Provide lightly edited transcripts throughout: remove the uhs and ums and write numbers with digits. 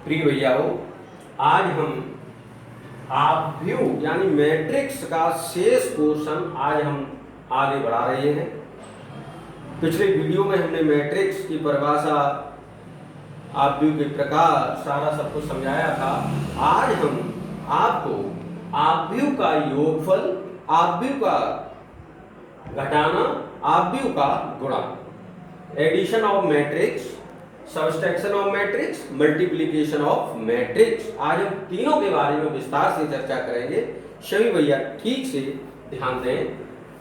प्रिय भैया हो, आज हम आव्यूह यानी मैट्रिक्स का शेष क्वेश्चन आज हम आगे बढ़ा रहे हैं। पिछले वीडियो में हमने मैट्रिक्स की परिभाषा, आव्यूह के प्रकार, सारा सब कुछ समझाया था। आज हम आपको आव्यूह का योगफल, आव्यूह का घटाना, आव्यूह का गुणा, addition of matrix, subtraction of matrix, multiplication of matrix, आज हम तीनों के बारे में विस्तार से चर्चा करेंगे। सभी भैया ठीक से ध्यान दें।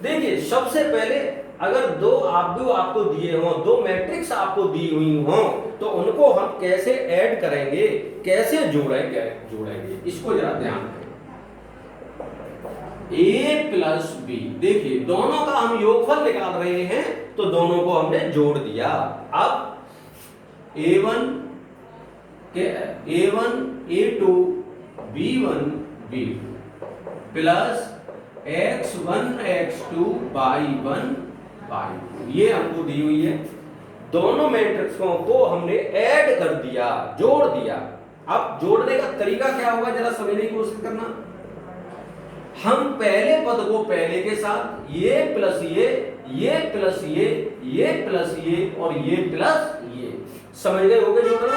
देखिए, सबसे पहले अगर दो आव्यूह आपको दिए हों, दो मैट्रिक्स आपको दी हुई हों, तो उनको हम कैसे ऐड करेंगे, कैसे जोड़ेंगे, इसको जरा ध्यान दें। a प्लस बी, देखिए दोनों का हम योगफल निकाल रहे हैं, तो दोनों को हमने जोड़ दिया। अब a1 a2 b1 b2 plus x1 x2 y1 y2, ये हमको दी हुई है। दोनों मैट्रिक्सों को हमने ऐड कर दिया, जोड़ दिया। अब जोड़ने का तरीका क्या होगा, जरा समझने की कोशिश करना। हम पहले पद को पहले के साथ, ये प्लस ये प्लस ये प्लस ये और ये प्लस ये, समझ गए होगे जोड़ना।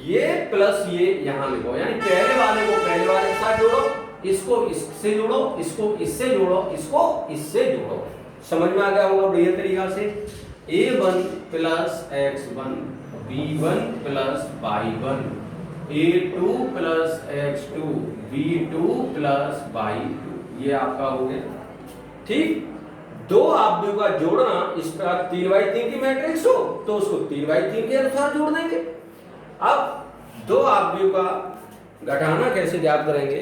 ये प्लस ये यहां लिखो, यानी पहले वाले को पहले वाले के साथ जोड़ो, इसको इससे जोड़ो, इसको इससे जोड़ो, इसको इससे जोड़ो। समझ में आ गया होगा बढ़िया तरीका से। a1 plus x1 b1 plus y1 a2 plus x2 b2 plus y2, ये आपका हो गया। ठीक, दो आव्यूह का जोड़ना, इस पर 3x3 की मैट्रिक्स हो तो उसको 3x3 के अनुसार जोड़ देंगे। अब दो आव्यूह का घटाना कैसे ज्ञात करेंगे,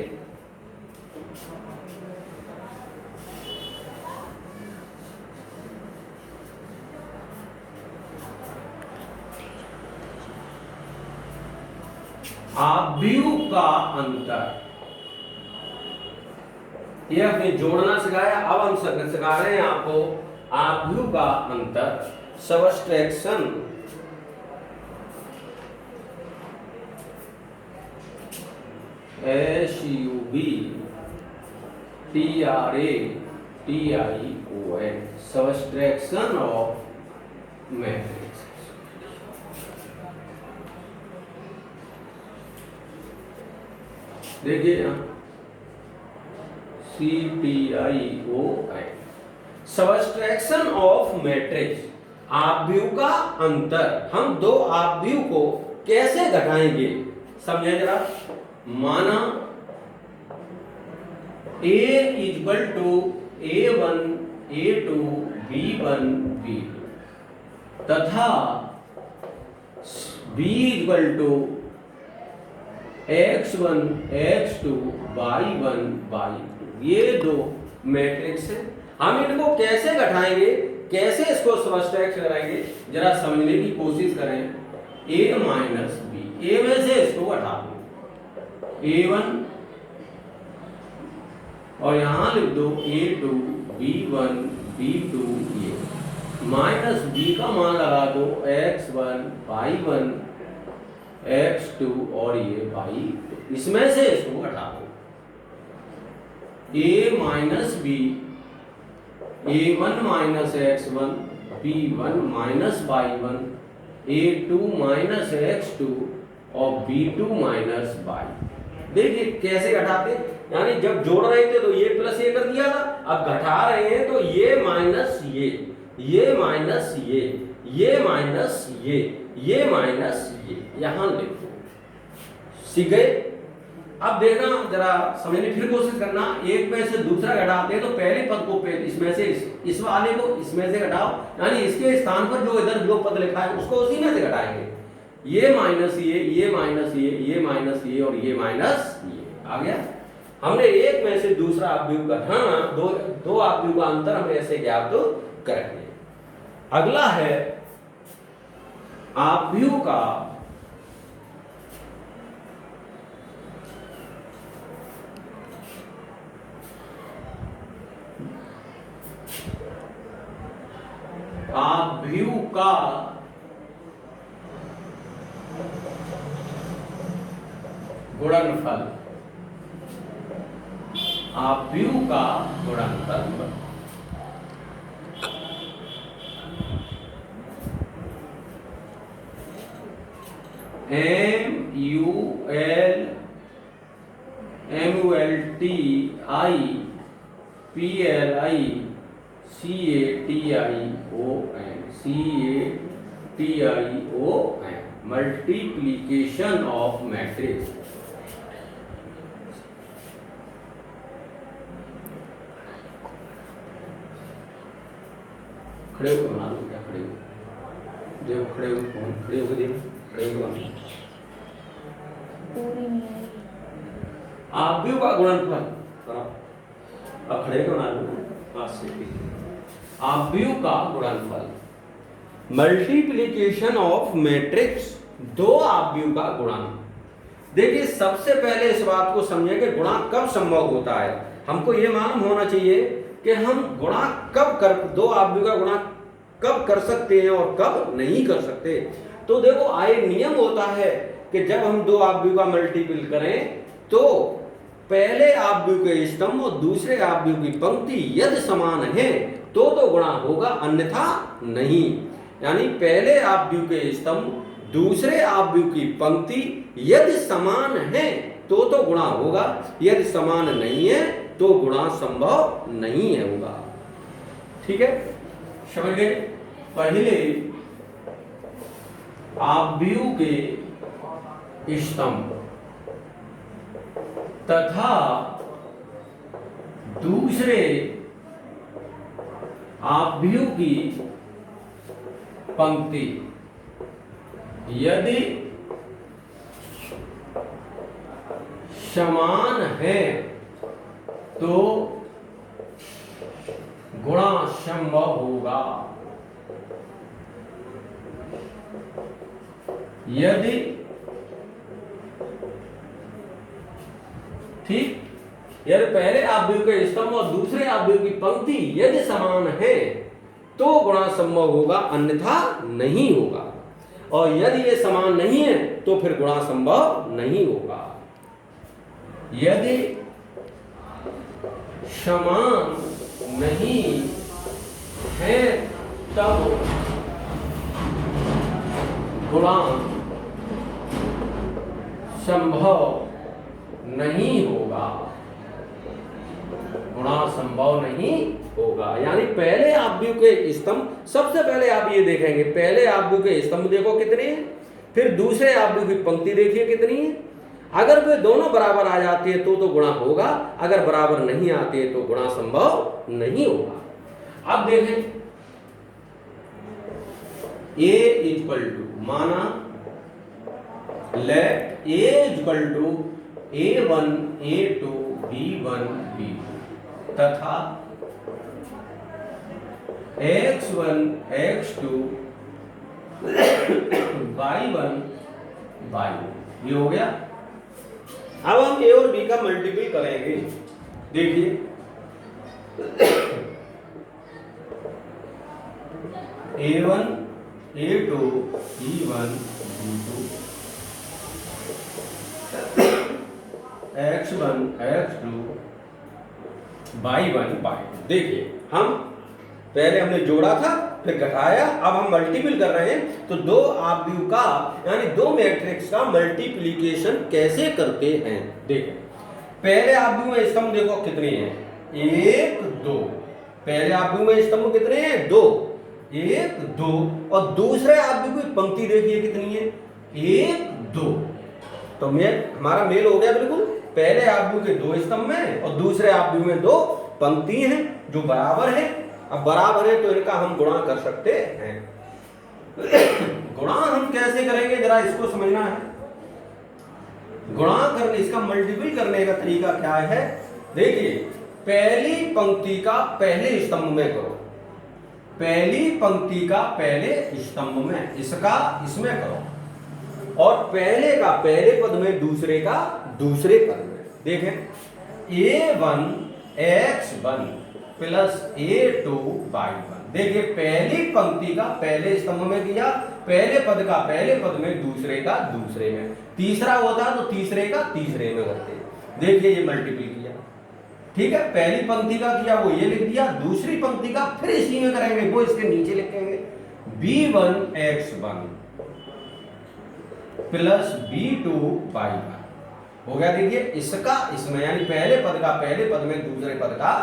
आव्यूह का अंतर, ये हमने जोड़ना सिखाया। अब हम सिखा रहे हैं आपको आव्यूह का अंतर, subtraction SUBTRATION, subtraction of matrix. देखिए यहाँ CTION, सबट्रैक्शन ऑफ मैट्रिक्स, आव्यूह का अंतर। हम दो आव्यूह को कैसे घटाएंगे, समझे जरा। माना A equal to A1 A2 B1 B2 तथा B equal to x1 x2 y1 y2, ये दो मैट्रिक्स है। हम इनको कैसे घटाएंगे, कैसे इसको सबट्रैक्ट कराएंगे, जरा समझने की कोशिश करें। a माइनस बी, a में से इसको घटा दो, a1 और यहां लिख दो a2 b1 b2, ये माइनस b का मान लगा दो x1 y1 x2 और ये y2, इसमें से इसको घटा दो। a minus b, a1 minus x1 b1 minus y1 a2 minus x2 और b2 माइनस y। देखिए कैसे घटाते, यानी जब जोड़ रहे थे तो ये प्लस ये कर दिया था, अब घटा रहे हैं तो ये माइनस ये माइनस ये माइनस ये माइनस ये, यहां लिखो। सीख गए। अब देखना, जरा समझने फिर कोशिश करना। एक में से दूसरा घटाते हैं तो पहले पद को इसमें से इस वाले को इसमें से घटाओ, यानी इसके स्थान पर जो इधर जो पद लिखा है उसको उसी में से घटाएंगे। ये माइनस ये माइनस ये माइनस ये और ये माइनस ये आ गया। हमने एक में से दूसरा आव्यूह घटाना, दो आव्यूह का अंतर हम ऐसे ज्ञात करेंगे। अगला है आव्यूह का आव्यूह का गुणनफल, आव्यूह का गुणनफल। multiplication, multiplication of matrix। खड़े होकर बना लो, क्या खड़े हो देखो, खड़े हो कौन, खड़े होकर देखो, खड़े होकर बना। पूरी नहीं आई। आव्यूह का गुणनफल, अब खड़े होकर बना लो। आव्यूह का गुणनफल, मल्टीप्लिकेशन ऑफ मैट्रिक्स, दो आव्यूह का गुणन। देखिए सबसे पहले इस बात को समझें कि गुणा कब संभव होता है। हमको ये मालूम होना चाहिए कि हम गुणा कब कर, दो आव्यूह का गुणा कब कर सकते हैं और कब नहीं कर सकते। तो देखो आए नियम होता है कि जब हम दो आव्यूह का मल्टीपल करें तो पहले आव्यूह के स्तंभ और दूसरे आव्यूह की पंक्ति यदि समान है तो गुणा होगा, अन्यथा नहीं। यानी पहले आव्यूह के स्तंभ दूसरे आव्यूह की पंक्ति यदि समान है तो गुणा होगा, यदि समान नहीं है तो गुणा संभव नहीं है होगा। ठीक है, समझ गए। पहले आव्यूह के स्तंभ तथा दूसरे आव्यूह की पंक्ति यदि समान है तो गुणा संभव होगा, यदि ठीक, यदि पहले आव्यूह के स्तंभ और दूसरे आव्यूह की पंक्ति यदि समान है तो गुणा संभव होगा, अन्यथा नहीं होगा। और यदि ये समान नहीं है तो फिर गुणा संभव नहीं होगा। यदि समान नहीं है तब गुणा संभव नहीं होगा, गुणा संभव नहीं होगा। यानी पहले आव्यूह के स्तंभ, सबसे पहले आप ये देखेंगे पहले आव्यूह के स्तंभ देखो कितने हैं, फिर दूसरे आव्यूह की पंक्ति देखिए कितनी है। अगर वे दोनों बराबर आ जाती है तो गुणा होगा, अगर बराबर नहीं आती है तो गुणा संभव नहीं होगा। अब देखें A इक्वल टू, माना let A equal to A1 A2 B1 B2 तथा X1 X2 Y1 Y2, ये हो गया। अब हम A और B का मल्टीपल करेंगे। देखिए A1 A2 B1 B2 X1 X2 Y1 Y2। देखिए हम पहले हमने जोड़ा था फिर घटाया, अब हम मल्टीपल कर रहे हैं। तो दो आव्यूह का यानी दो मैट्रिक्स का मल्टीप्लिकेशन कैसे करते हैं देखो। पहले आव्यूह में स्तंभ देखो कितने हैं, 1 2। पहले आव्यूह में स्तंभ कितने हैं, 2, 1 2। और दूसरे आव्यूह की पंक्ति देखिए कितनी है, 1 2। तो हमारा मेल हो गया बिल्कुल। पहले आव्यूह के 2 स्तंभ हैं और दूसरे आव्यूह में 2 पंक्ति हैं जो बराबर है। अब बराबर है तो इनका हम गुणा कर सकते हैं। गुणा हम कैसे करेंगे जरा इसको समझना है। गुणा करने, इसका मल्टीपल करने का तरीका क्या है, देखिए पहली पंक्ति का पहले स्तंभ में करो, पहली पंक्ति का पहले स्तंभ में, इसका इसमें करो, और पहले का पहले पद में, दूसरे का दूसरे पद में। देखें A1 X1 plus A2 Y1। देखिए पहली पंक्ति का पहले स्तंभ में किया पहले पद का पहले पद में, दूसरे का दूसरे में, तीसरा होता तो तीसरे का तीसरे में करते। देखिए ये मल्टीपल किया, ठीक है, पहली पंक्ति का किया वो ये लिख दिया, दूसरी पंक्ति का फिर इसी में करेंगे, वो इसके नीचे लिखेंगे b1x1 प्लस b2y1 हो गया। देखिए इसका इसमें, यानी पहले पद का पहले पद में, दूसरे पद का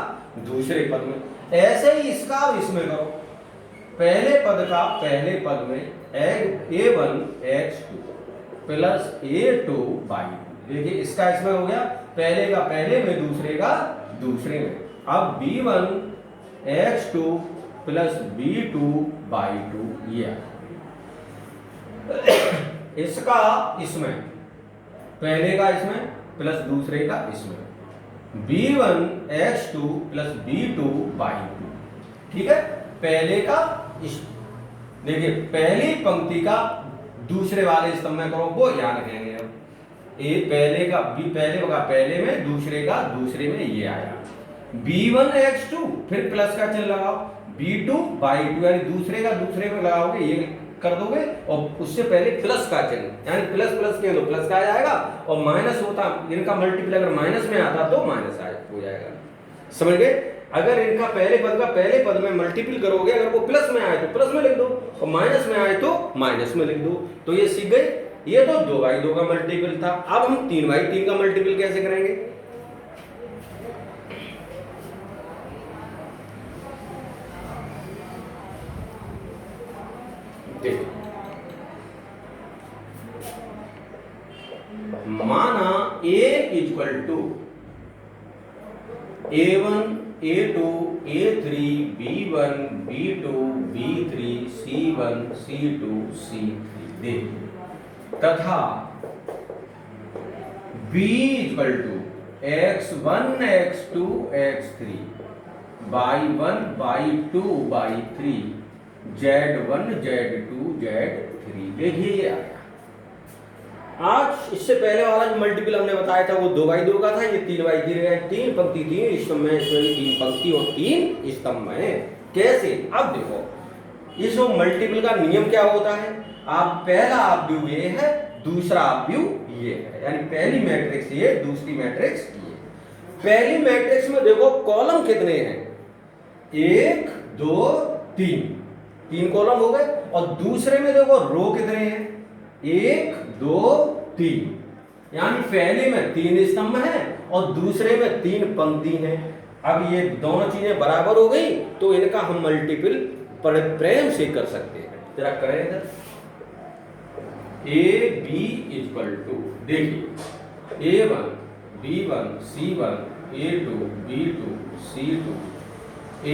दूसरे पद में। ऐसे ही इसका इसमें करो, पहले पद का पहले पद में a1x2 प्लस a2y2। देखिए इसका इसमें हो गया, पहले का पहले में, दूसरे का दूसरे में। अब b1x2 प्लस b2y2 ये इसका इसमें, पहले का इसमें प्लस दूसरे का इसमें, b1x2 प्लस b2y2, ठीक है। पहले का इस, देखिए पहली पंक्ति का दूसरे वाले स्तंभ में करो, वो याद रखेंगे हम। ए पहले का बी पहले का पहले में, दूसरे का दूसरे में, ये आया b1x2, फिर प्लस का चिन्ह लगाओ, b2y2 यानी दूसरे का दूसरे में लगाओगे, ये कर दोगे, और उससे पहले प्लस का चिन्ह, यानी प्लस प्लस के तो प्लस का आ जाएगा, और माइनस होता इनका मल्टीपल अगर माइनस में आता तो माइनस हो जाएगा। समझ गए? अगर इनका पहले पद का पहले पद में मल्टीपल करोगे, अगर वो प्लस में आए तो प्लस में लिख दो, और माइनस में आए तो माइनस में लिख दो। तो ये सीख गए। ये तो 2/2 का मल्टीपल था। अब हम 3/3 का मल्टीपल कैसे करेंगे? देखो, माना a equal to a1 a2 a3 b1 b2 b3 c1 c2 c3 देखिए, तथा b equal to x1 x2 x3 y1 y2 y3 z1 z2 z3। देखिए ये आया। आज इससे पहले वाला जो मल्टीपल हमने बताया था वो 2/2 का था, ये 3/3 है। 3 पंक्ति 3 स्तंभ में, इसमें भी 3 पंक्ति और 3 स्तंभ में। कैसे? अब देखो इस मल्टीपल का नियम क्या होता है। आप पहला आप व्यू ये है, दूसरा आप व्यू ये है, यानी पहली मैट्रिक्स ये, दूसरी मैट्रिक्स ये। पहली मैट्रिक्स में देखो कॉलम कितने हैं, 1 2 3, 3 कॉलम हो गए। और दूसरे में देखो रो कितने हैं, 1 2 3, यानी पहले में 3 स्तंभ हैं और दूसरे में 3 पंक्ति हैं। अब ये दोनों चीजें बराबर हो गई तो इनका हम मल्टीपल प्रेम से कर सकते हैं। जरा करें इधर, a b इक्वल टू, देखिए a1 b1 c1 a2 b2 c2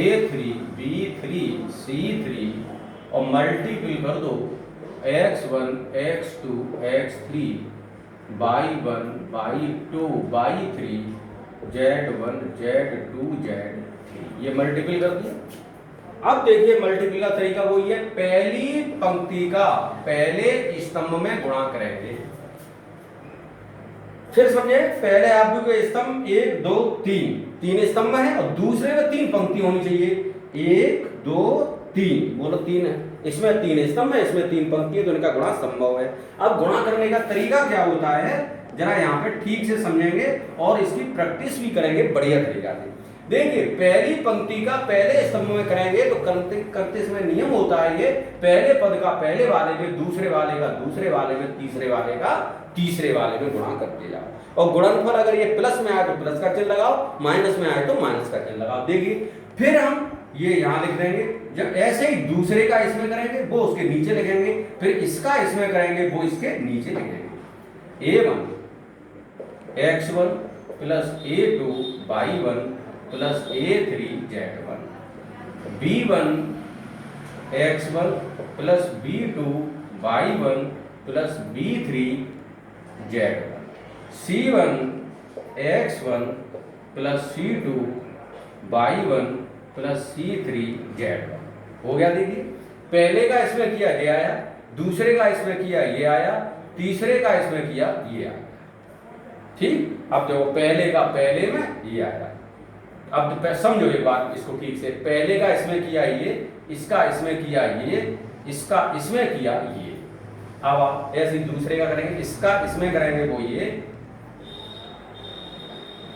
a3 b3 c3 और मल्टीपल कर दो x1 x2 x3 y1 y2 y3 z1 z2 z3, ये मल्टीपल कर दिया। अब देखिए मल्टीपल का तरीका वही है, पहली पंक्ति का पहले स्तंभ में गुणा करेंगे। फिर समझे, पहले आप भी कोई स्तंभ 1 2 3 स्तंभ है और दूसरे में 3 पंक्ति होनी चाहिए, 1 2 3, बोलो 3 है, इसमें 3 स्तंभ है, इसमें 3 पंक्ति है, तो इनका गुणा संभव है। अब गुणा करने का तरीका क्या होता है, जरा यहाँ पे ठीक से समझेंगे और इसकी प्रैक्टिस भी करेंगे बढ़िया तरीका से। देखिए पहली पंक्ति का पहले स्तंभ में करेंगे तो करते करते इसमें नियम होता है, ये पहले पद का पहले वाले में, दूसरे वाले का दूसरे वाले में, तीसरे वाले का तीसरे वाले में गुणा करते जाओ। और गुणनफल अगर ये प्लस में आए तो प्लस का चिन्ह लगाओ, माइनस में आए तो माइनस का चिन्ह लगाओ। देखिए फिर हम ये यहाँ लिख देंगे। जब ऐसे ही दूसरे का इसमें करेंगे वो उसके नीचे लिखेंगे, फिर इसका इसमें करेंगे वो इसके नीचे लिखेंगे। a1 x1 plus a2 y1 plus a3 z1, b1 x1 plus b2 y1 plus b3 z1, c1 x1 plus c2 y1 plus c3 z1। हो गया। देखिए पहले का इसमें किया ये आया, दूसरे का इसमें किया ये आया, तीसरे का इसमें किया ये आया। ठीक, अब देखो पहले का पहले में ये आया। अब समझो ये बात इसको ठीक से, पहले का इसमें किया ये, इसका इसमें किया ये, इसका इसमें किया ये। अब आप ऐसे दूसरे का करेंगे, इसका इसमें करेंगे वो ये,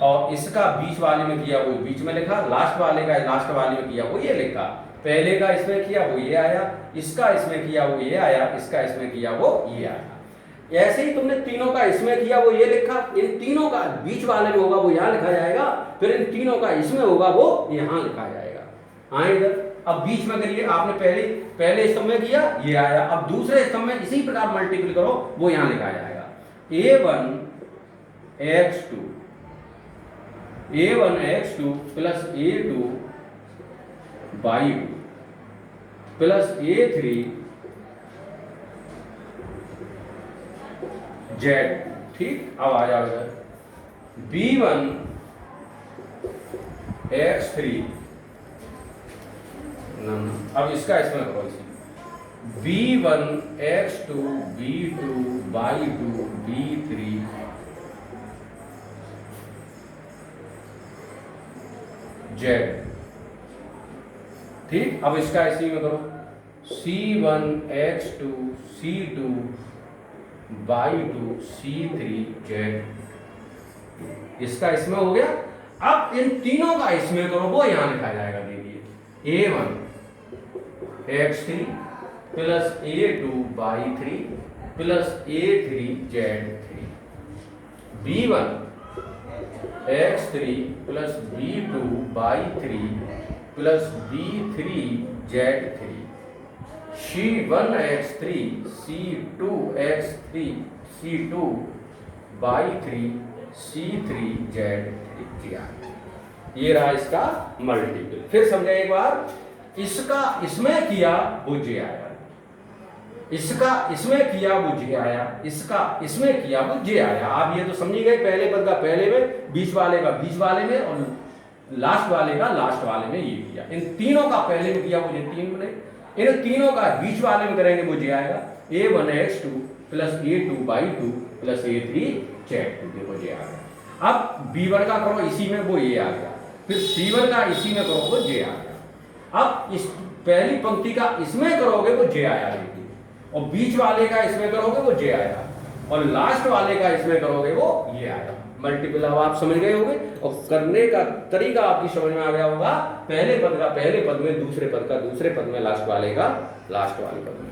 और इसका बीच वाले में किया वो बीच में लिखा, लास्ट वाले का लास्ट वाले में किया वो ये लिखा। पहले का इसमें किया वो ये आया, इसका इसमें किया वो ये आया, इसका इसमें किया वो ये आया। ऐसे ही तुमने तीनों का इसमें किया वो ये लिखा, इन तीनों का बीच वाले में होगा वो यहाँ लिखा जाएगा, फिर इन तीनों का इसमें होगा वो यहाँ लिखा जाएगा। आए इधर, अब बीच में करिए, आपने पहले स्तंभ में किया ये आया, अब दूसरे स्तंभ में इसी प्रकार मल्टीपल करो वो यहाँ लिखा जाएगा। a1 plus a2 by 2 plus a3 z। ठीक, अब आ जाओ इधर, b1 x3, अब इसका इसमें करो इसी, b1 x2 b2 by 2 b3 z। ठीक, अब इसका इसी में करो, c1 x2 c2 by 2 c3 z। इसका इसमें हो गया। अब इन तीनों का इसमें करो वो यहां लिखा जाएगा, देखिए a1 x3 plus a2 by 3 plus a3 z3, b1 x3 plus b2 by 3 plus b3 z3, c1 x3 c2 x3 c2 by 3 c3 z3। ये रहा इसका मल्टीपल। फिर समझे एक बार, इसका इसमें किया वो जे आया, इसका इसमें किया वो जे आया, इसका इसमें किया वो जे आया। आप ये तो समझी गए, पहले पद का पहले में, बीच वाले का बीच वाले में, और लास्ट वाले का लास्ट वाले में ये किया। इन तीनों का पहले में किया वो जे तीन बने, इन तीनों का बीच वाले में करेंगे वो जे आएगा, a1 x2 plus a2 by 2 plus a3 z2, देखो जे आ गया। अब b1 का करो इसी में वो ये आ गया, फिर c1 का इसी में करो वो जे आ गया। अब इस पहली पंक्ति का इसमें करोगे वो जे आया, देखिए, और बीच वाले का इसमें करोगे वो जे आया, और लास्ट वाले का इसमें करोगे वो ये आया। मल्टीपल अब आप समझ गए होंगे, और करने का तरीका आपकी समझ में आ गया होगा। पहले पद का पहले पद में, दूसरे पद का दूसरे पद में, लास्ट वाले का लास्ट वाले पद में।